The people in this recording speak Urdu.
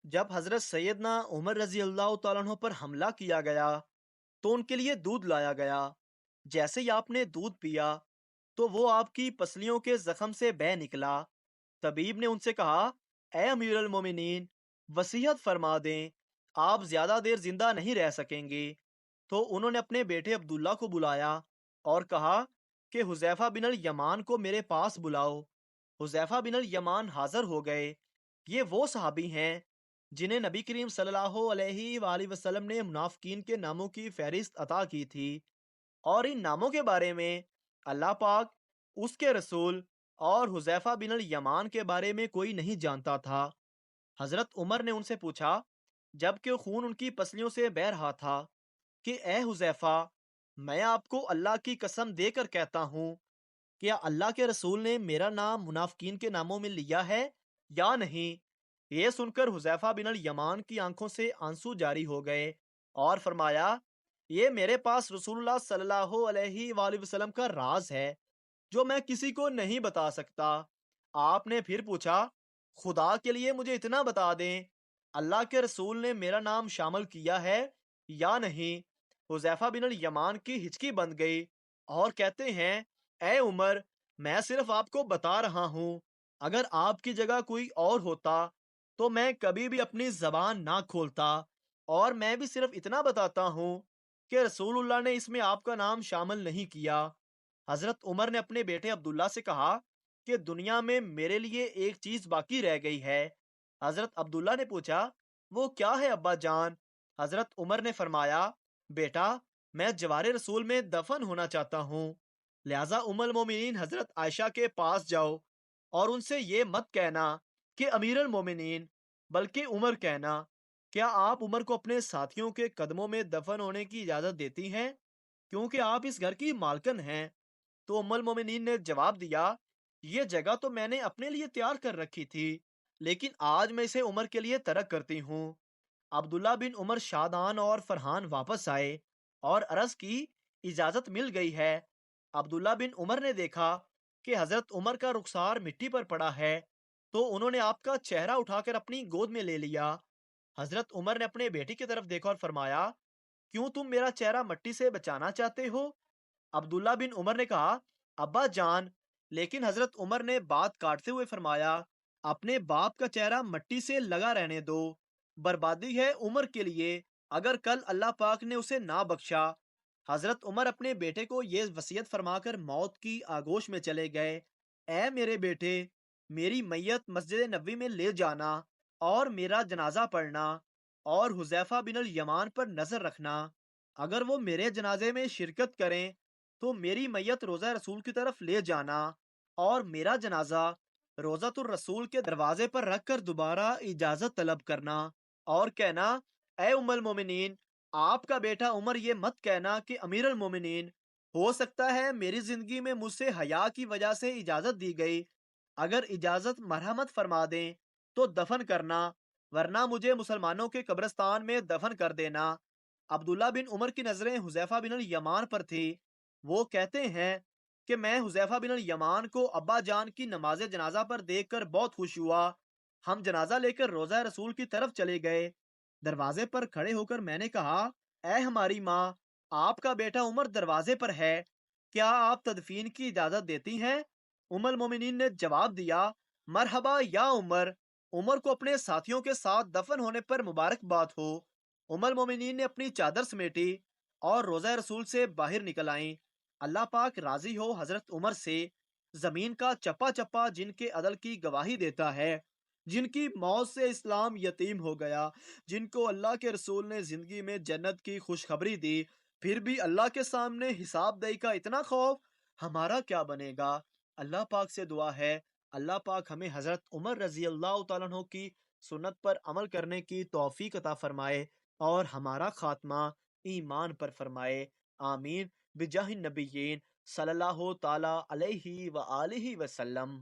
جب حضرت سیدنا عمر رضی اللہ تعالیٰ عنہ پر حملہ کیا گیا تو ان کے لیے دودھ لایا گیا۔ جیسے ہی آپ نے دودھ پیا تو وہ آپ کی پسلیوں کے زخم سے بہہ نکلا۔ طبیب نے ان سے کہا، اے امیر المومنین، وصیت فرما دیں، آپ زیادہ دیر زندہ نہیں رہ سکیں گے۔ تو انہوں نے اپنے بیٹے عبداللہ کو بلایا اور کہا کہ حذیفہ بن الیمان کو میرے پاس بلاؤ۔ حذیفہ بن الیمان حاضر ہو گئے۔ یہ وہ صحابی ہیں جنہیں نبی کریم صلی اللہ علیہ وآلہ وسلم نے منافقین کے ناموں کی فہرست عطا کی تھی، اور ان ناموں کے بارے میں اللہ پاک، اس کے رسول اور حذیفہ بن الیمان کے بارے میں کوئی نہیں جانتا تھا۔ حضرت عمر نے ان سے پوچھا جب کہ خون ان کی پسلیوں سے بہہ رہا تھا کہ اے حذیفہ، میں آپ کو اللہ کی قسم دے کر کہتا ہوں، کیا اللہ کے رسول نے میرا نام منافقین کے ناموں میں لیا ہے یا نہیں؟ یہ سن کر حذیفہ بن الیمان کی آنکھوں سے آنسو جاری ہو گئے اور فرمایا، یہ میرے پاس رسول اللہ صلی اللہ علیہ وآلہ وسلم کا راز ہے جو میں کسی کو نہیں بتا سکتا۔ آپ نے پھر پوچھا، خدا کے لیے مجھے اتنا بتا دیں، اللہ کے رسول نے میرا نام شامل کیا ہے یا نہیں؟ حذیفہ بن الیمان کی ہچکی بند گئی اور کہتے ہیں، اے عمر، میں صرف آپ کو بتا رہا ہوں، اگر آپ کی جگہ کوئی اور ہوتا تو میں کبھی بھی اپنی زبان نہ کھولتا، اور میں بھی صرف اتنا بتاتا ہوں کہ رسول اللہ نے اس میں آپ کا نام شامل نہیں کیا۔ حضرت عمر نے اپنے بیٹے عبداللہ سے کہا کہ دنیا میں میرے لیے ایک چیز باقی رہ گئی ہے۔ حضرت عبداللہ نے پوچھا، وہ کیا ہے ابا جان؟ حضرت عمر نے فرمایا، بیٹا، میں جوار رسول میں دفن ہونا چاہتا ہوں، لہذا ام المومنین حضرت عائشہ کے پاس جاؤ اور ان سے یہ مت کہنا کہ امیر المومنین، بلکہ عمر کہنا۔ کیا آپ عمر کو اپنے ساتھیوں کے قدموں میں دفن ہونے کی اجازت دیتی ہیں کیونکہ آپ اس گھر کی مالکن ہیں؟ تو ام المومنین نے جواب دیا، یہ جگہ تو میں نے اپنے لیے تیار کر رکھی تھی، لیکن آج میں اسے عمر کے لیے ترک کرتی ہوں۔ عبداللہ بن عمر شادان اور فرحان واپس آئے اور عرض کی، اجازت مل گئی ہے۔ عبداللہ بن عمر نے دیکھا کہ حضرت عمر کا رخسار مٹی پر پڑا ہے تو انہوں نے آپ کا چہرہ اٹھا کر اپنی گود میں لے لیا۔ حضرت عمر نے اپنے بیٹی کی طرف دیکھا اور فرمایا، کیوں تم میرا چہرہ مٹی سے بچانا چاہتے ہو؟ عبداللہ بن عمر نے کہا، ابا جان، لیکن حضرت عمر نے بات کاٹتے ہوئے فرمایا، اپنے باپ کا چہرہ مٹی سے لگا رہنے دو، بربادی ہے عمر کے لیے اگر کل اللہ پاک نے اسے نہ بخشا۔ حضرت عمر اپنے بیٹے کو یہ وصیت فرما کر موت کی آگوش میں چلے گئے، اے میرے بیٹے، میری میت مسجد نبوی میں لے جانا اور میرا جنازہ پڑھنا، اور حذیفہ بن الیمان پر نظر رکھنا، اگر وہ میرے جنازے میں شرکت کریں تو میری میت روضہ رسول کی طرف لے جانا اور میرا جنازہ روضۃ الرسول کے دروازے پر رکھ کر دوبارہ اجازت طلب کرنا اور کہنا، اے ام المومنین، آپ کا بیٹا عمر یہ مت کہنا کہ امیر المومنین، ہو سکتا ہے میری زندگی میں مجھ سے حیا کی وجہ سے اجازت دی گئی، اگر اجازت مرحمت فرما دیں تو دفن کرنا، ورنہ مجھے مسلمانوں کے قبرستان میں دفن کر دینا۔ عبداللہ بن عمر کی نظریں حذیفہ بن الیمان پر تھی۔ وہ کہتے ہیں کہ میں حذیفہ بن الیمان کو ابا جان کی نماز جنازہ پر دیکھ کر بہت خوش ہوا۔ ہم جنازہ لے کر روضہ رسول کی طرف چلے گئے۔ دروازے پر کھڑے ہو کر میں نے کہا، اے ہماری ماں، آپ کا بیٹا عمر دروازے پر ہے، کیا آپ تدفین کی اجازت دیتی ہیں؟ ام المومنین نے جواب دیا، مرحبا یا عمر، عمر کو اپنے ساتھیوں کے ساتھ دفن ہونے پر مبارکباد ہو۔ ام المومنین نے اپنی چادر سمیٹی اور روضہ رسول سے باہر نکل آئیں۔ اللہ پاک راضی ہو حضرت عمر سے، زمین کا چپا چپا جن کے عدل کی گواہی دیتا ہے، جن کی موت سے اسلام یتیم ہو گیا، جن کو اللہ کے رسول نے زندگی میں جنت کی خوشخبری دی، پھر بھی اللہ کے سامنے حساب دہی کا اتنا خوف، ہمارا کیا بنے گا؟ اللہ پاک سے دعا ہے، اللہ پاک ہمیں حضرت عمر رضی اللہ تعالیٰ عنہ کی سنت پر عمل کرنے کی توفیق عطا فرمائے اور ہمارا خاتمہ ایمان پر فرمائے، آمین، بجاہ النبیین صلی اللہ تعالی علیہ وآلہ وسلم۔